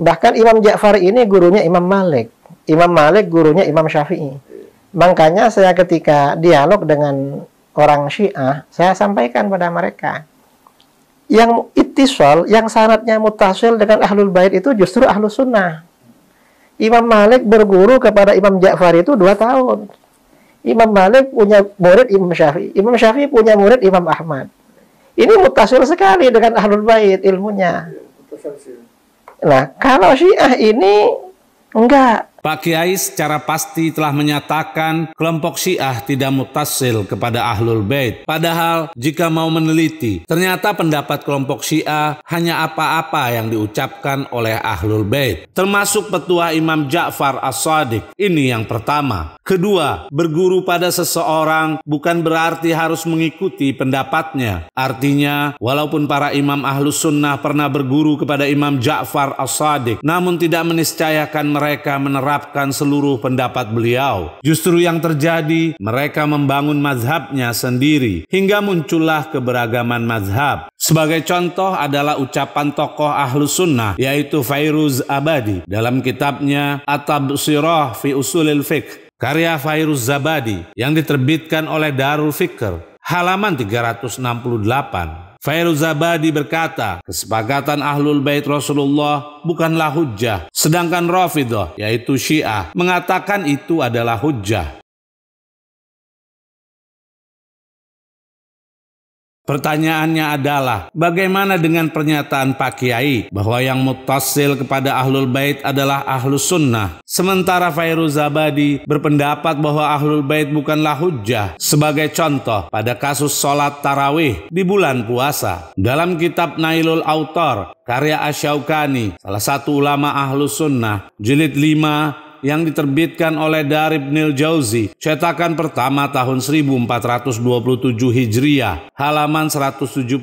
Bahkan Imam Ja'far ini gurunya Imam Malik. Imam Malik gurunya Imam Syafi'i. Makanya saya ketika dialog dengan orang Syiah, saya sampaikan pada mereka, yang ittisal, yang sanadnya muttasil dengan Ahlul Bait itu justru Ahlus Sunnah. Imam Malik berguru kepada Imam Ja'far itu 2 tahun. Imam Malik punya murid Imam Syafi'i. Imam Syafi'i punya murid Imam Ahmad. Ini muttasil sekali dengan Ahlul Bait ilmunya. Nah, kalau Syiah ini enggak. Pak Kiai secara pasti telah menyatakan kelompok Syiah tidak muttasil kepada Ahlul Bait. Padahal jika mau meneliti, ternyata pendapat kelompok Syiah hanya apa-apa yang diucapkan oleh Ahlul Bait, termasuk petua Imam Ja'far As-Shadiq. Ini yang pertama. Kedua, berguru pada seseorang bukan berarti harus mengikuti pendapatnya. Artinya, walaupun para imam Ahlus Sunnah pernah berguru kepada Imam Ja'far As-Shadiq, namun tidak meniscayakan mereka menerapkan seluruh pendapat beliau. Justru yang terjadi, mereka membangun mazhabnya sendiri, hingga muncullah keberagaman mazhab. Sebagai contoh adalah ucapan tokoh Ahlus Sunnah, yaitu Fairuz Abadi, dalam kitabnya At-Tabsirah fi Usulil Fiqh, karya Fairuz Zabadi, yang diterbitkan oleh Darul Fikr, halaman 368. Fairuz Zabadi berkata, kesepakatan Ahlul Bait Rasulullah bukanlah hujjah, sedangkan Rafidhah, yaitu Syiah, mengatakan itu adalah hujjah. Pertanyaannya adalah, bagaimana dengan pernyataan Pak Kiai bahwa yang muttasil kepada Ahlul Bait adalah Ahlus Sunnah, sementara Fairuz Zabadi berpendapat bahwa Ahlul Bait bukanlah hujjah? Sebagai contoh, pada kasus sholat tarawih di bulan puasa, dalam kitab Nailul Autar, karya Asy-Syaukani, salah satu ulama Ahlus Sunnah, jilid 5, yang diterbitkan oleh Dar Ibnil Jauzi, cetakan pertama tahun 1427 Hijriah, halaman 172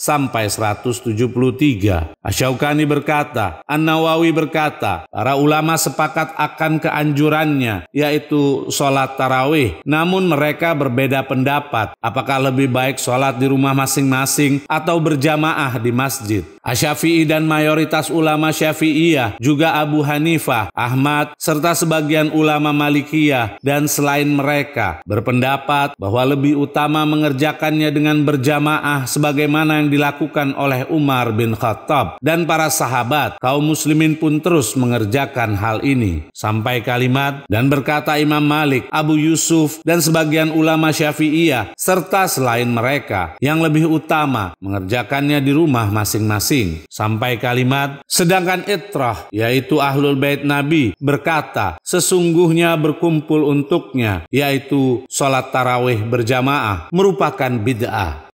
sampai 173. Asy-Syaukani berkata, An-Nawawi berkata, para ulama sepakat akan keanjurannya, yaitu sholat tarawih. Namun mereka berbeda pendapat, apakah lebih baik sholat di rumah masing-masing atau berjamaah di masjid. Asy-Syafi'i dan mayoritas ulama Syafi'iyah, juga Abu Hanifah, Ahmad, serta sebagian ulama Malikiyah dan selain mereka berpendapat bahwa lebih utama mengerjakannya dengan berjamaah sebagaimana yang dilakukan oleh Umar bin Khattab dan para sahabat. Kaum muslimin pun terus mengerjakan hal ini sampai kalimat, dan berkata Imam Malik, Abu Yusuf dan sebagian ulama Syafi'iyah serta selain mereka, yang lebih utama mengerjakannya di rumah masing-masing, sampai kalimat, sedangkan itrah, yaitu Ahlul Bait Nabi, berkata, sesungguhnya berkumpul untuknya, yaitu sholat tarawih berjamaah, merupakan bid'ah.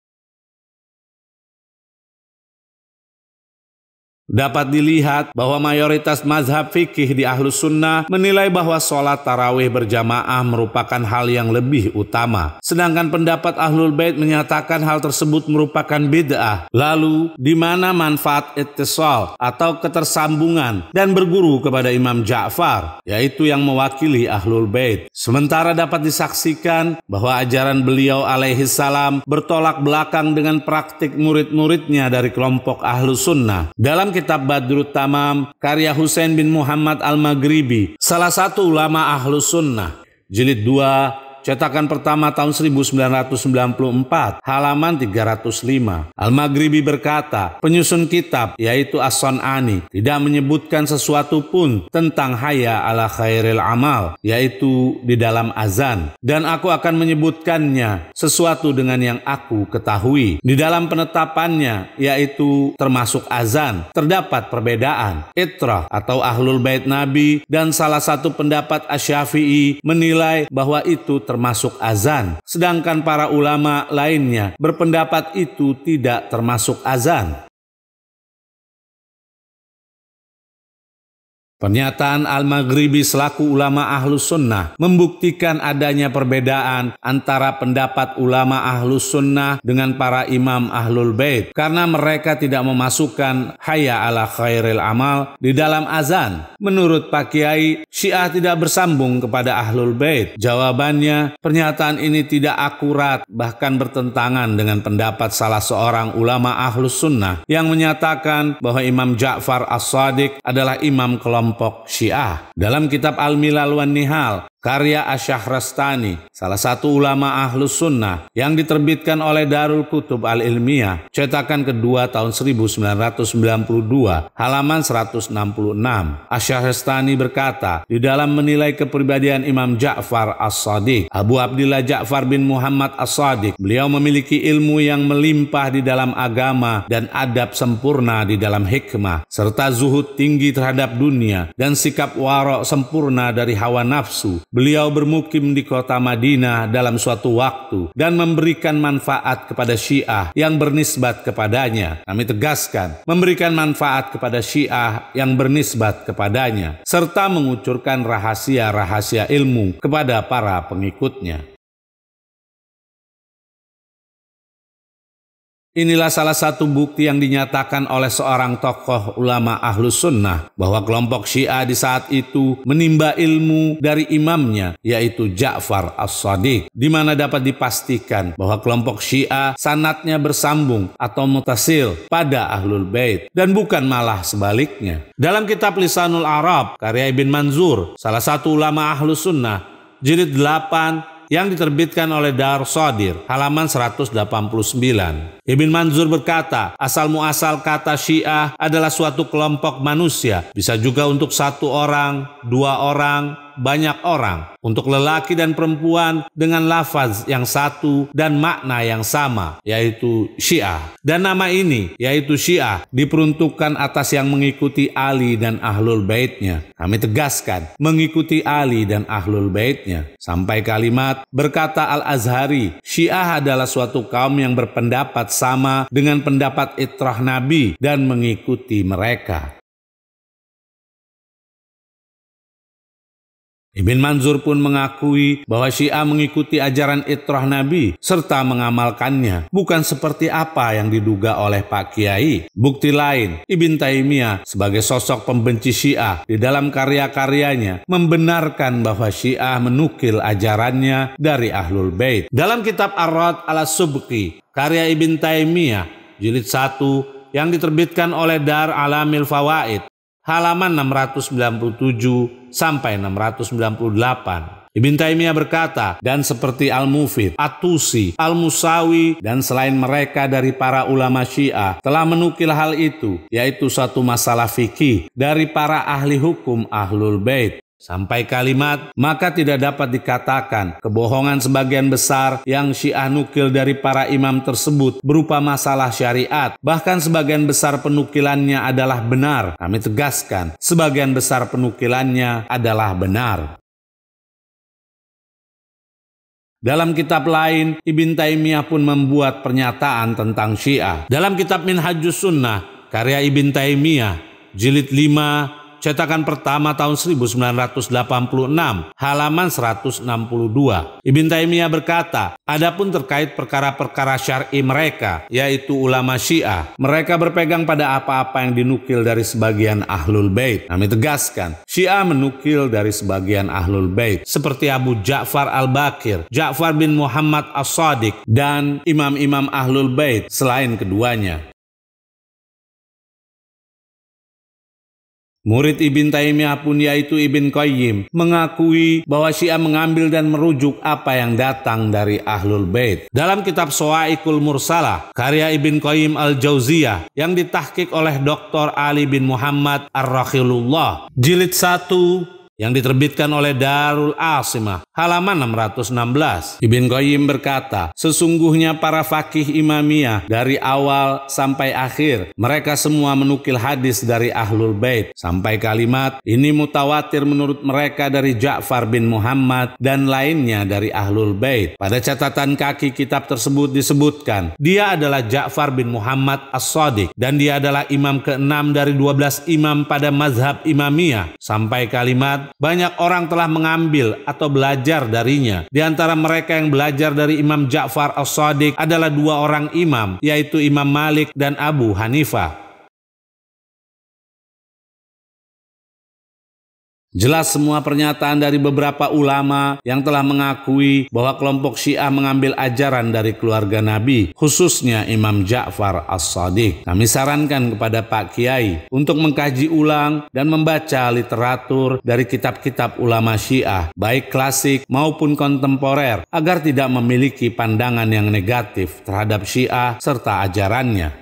Dapat dilihat bahwa mayoritas mazhab fikih di Ahlus Sunnah menilai bahwa sholat tarawih berjamaah merupakan hal yang lebih utama. Sedangkan pendapat Ahlul Bait menyatakan hal tersebut merupakan bid'ah. Lalu, di mana manfaat ittisal atau ketersambungan dan berguru kepada Imam Ja'far, yaitu yang mewakili Ahlul Bait? Sementara dapat disaksikan bahwa ajaran beliau alaihi salam bertolak belakang dengan praktik murid-muridnya dari kelompok Ahlus Sunnah. Dalam kitab Badrut Tamam, karya Husain bin Muhammad Al-Maghribi, salah satu ulama Ahlus Sunnah, jilid 2, cetakan pertama tahun 1994, halaman 305. Al-Maghribi berkata, penyusun kitab, yaitu As-Sun'ani, tidak menyebutkan sesuatu pun tentang hayya ala khairil amal, yaitu di dalam azan. Dan aku akan menyebutkannya sesuatu dengan yang aku ketahui. Di dalam penetapannya, yaitu termasuk azan, terdapat perbedaan. Itrah atau Ahlul Bait Nabi dan salah satu pendapat Asy-Syafi'i menilai bahwa itu termasuk azan, sedangkan para ulama lainnya berpendapat itu tidak termasuk azan. Pernyataan Al-Maghribi selaku ulama Ahlus Sunnah membuktikan adanya perbedaan antara pendapat ulama Ahlus Sunnah dengan para imam Ahlul Bait karena mereka tidak memasukkan hayya ala khairil amal di dalam azan. Menurut Pak Kiai, Syiah tidak bersambung kepada Ahlul Bait. Jawabannya, pernyataan ini tidak akurat bahkan bertentangan dengan pendapat salah seorang ulama Ahlus Sunnah yang menyatakan bahwa Imam Ja'far As-Shadiq adalah imam kelompok Syiah. Dalam kitab Al-Milal wan Nihal karya Asy-Syahrastani, salah satu ulama Ahlus Sunnah yang diterbitkan oleh Darul Kutub Al-Ilmiyah, cetakan kedua tahun 1992, halaman 166. Asy-Syahrastani berkata, di dalam menilai kepribadian Imam Ja'far As-Shadiq, Abu Abdillah Ja'far bin Muhammad As-Shadiq, beliau memiliki ilmu yang melimpah di dalam agama dan adab sempurna di dalam hikmah, serta zuhud tinggi terhadap dunia dan sikap warok sempurna dari hawa nafsu. Beliau bermukim di kota Madinah dalam suatu waktu dan memberikan manfaat kepada Syiah yang bernisbat kepadanya. Kami tegaskan, memberikan manfaat kepada Syiah yang bernisbat kepadanya, serta mengucurkan rahasia-rahasia ilmu kepada para pengikutnya. Inilah salah satu bukti yang dinyatakan oleh seorang tokoh ulama Ahlus Sunnah bahwa kelompok Syiah di saat itu menimba ilmu dari imamnya, yaitu Ja'far As-Shadiq, di mana dapat dipastikan bahwa kelompok Syiah sanadnya bersambung atau mutasil pada Ahlul Bait dan bukan malah sebaliknya. Dalam kitab Lisanul Arab karya Ibn Manzur, salah satu ulama Ahlus Sunnah, jilid 8 yang diterbitkan oleh Dar Shadir, halaman 189. Ibn Manzur berkata, asal muasal kata Syiah adalah suatu kelompok manusia, bisa juga untuk satu orang, dua orang, banyak orang, untuk lelaki dan perempuan dengan lafaz yang satu dan makna yang sama, yaitu Syiah. Dan nama ini, yaitu Syiah, diperuntukkan atas yang mengikuti Ali dan Ahlul Baitnya. Kami tegaskan, mengikuti Ali dan Ahlul Baitnya. Sampai kalimat, berkata Al-Azhari, Syiah adalah suatu kaum yang berpendapat sama dengan pendapat itrah Nabi dan mengikuti mereka. Ibn Manzur pun mengakui bahwa Syiah mengikuti ajaran itrah Nabi serta mengamalkannya, bukan seperti apa yang diduga oleh Pak Kiai. Bukti lain, Ibn Taimiyah sebagai sosok pembenci Syiah di dalam karya-karyanya membenarkan bahwa Syiah menukil ajarannya dari Ahlul Bait. Dalam kitab Ar-Rad ala-Subki karya Ibn Taimiyah jilid 1 yang diterbitkan oleh Dar Alamil Fawaid, halaman 697 sampai 698. Ibn Taimiyah berkata, dan seperti Al-Mufid, At-Tusi, Al-Musawi, dan selain mereka dari para ulama Syiah telah menukil hal itu, yaitu satu masalah fikih dari para ahli hukum Ahlul Bait. Sampai kalimat, maka tidak dapat dikatakan kebohongan sebagian besar yang Syiah nukil dari para imam tersebut berupa masalah syariat. Bahkan sebagian besar penukilannya adalah benar. Kami tegaskan, sebagian besar penukilannya adalah benar. Dalam kitab lain, Ibn Taimiyah pun membuat pernyataan tentang Syiah. Dalam kitab Minhajus Sunnah, karya Ibn Taimiyah, jilid 5, cetakan pertama tahun 1986, halaman 162. Ibn Taimiyah berkata, adapun terkait perkara-perkara syar'i mereka, yaitu ulama Syiah, mereka berpegang pada apa-apa yang dinukil dari sebagian Ahlul Bait. Kami tegaskan, Syiah menukil dari sebagian Ahlul Bait, seperti Abu Ja'far Al-Bakir, Ja'far bin Muhammad As-Shadiq, dan imam-imam Ahlul Bait selain keduanya. Murid Ibn Taimiyah pun yaitu Ibn Qayyim mengakui bahwa Syiah mengambil dan merujuk apa yang datang dari Ahlul Bait. Dalam kitab Shawa'iqul Mursalah karya Ibn Qayyim Al-Jauziyah yang ditahqiq oleh Dr. Ali bin Muhammad Ar-Rakhilullah jilid 1 yang diterbitkan oleh Darul Asimah, halaman 616. Ibn Qayyim berkata, sesungguhnya para fakih Imamiyah dari awal sampai akhir, mereka semua menukil hadis dari Ahlul Bait sampai kalimat ini mutawatir menurut mereka dari Ja'far bin Muhammad dan lainnya dari Ahlul Bait. Pada catatan kaki kitab tersebut disebutkan, dia adalah Ja'far bin Muhammad As-Shadiq dan dia adalah imam ke-6 dari 12 imam pada mazhab Imamiyah. Sampai kalimat banyak orang telah mengambil atau belajar darinya. Di antara mereka yang belajar dari Imam Ja'far As-Shadiq adalah 2 orang imam, yaitu Imam Malik dan Abu Hanifah. Jelas semua pernyataan dari beberapa ulama yang telah mengakui bahwa kelompok Syiah mengambil ajaran dari keluarga Nabi, khususnya Imam Ja'far As-Shadiq. Kami sarankan kepada Pak Kiai untuk mengkaji ulang dan membaca literatur dari kitab-kitab ulama Syiah, baik klasik maupun kontemporer, agar tidak memiliki pandangan yang negatif terhadap Syiah serta ajarannya.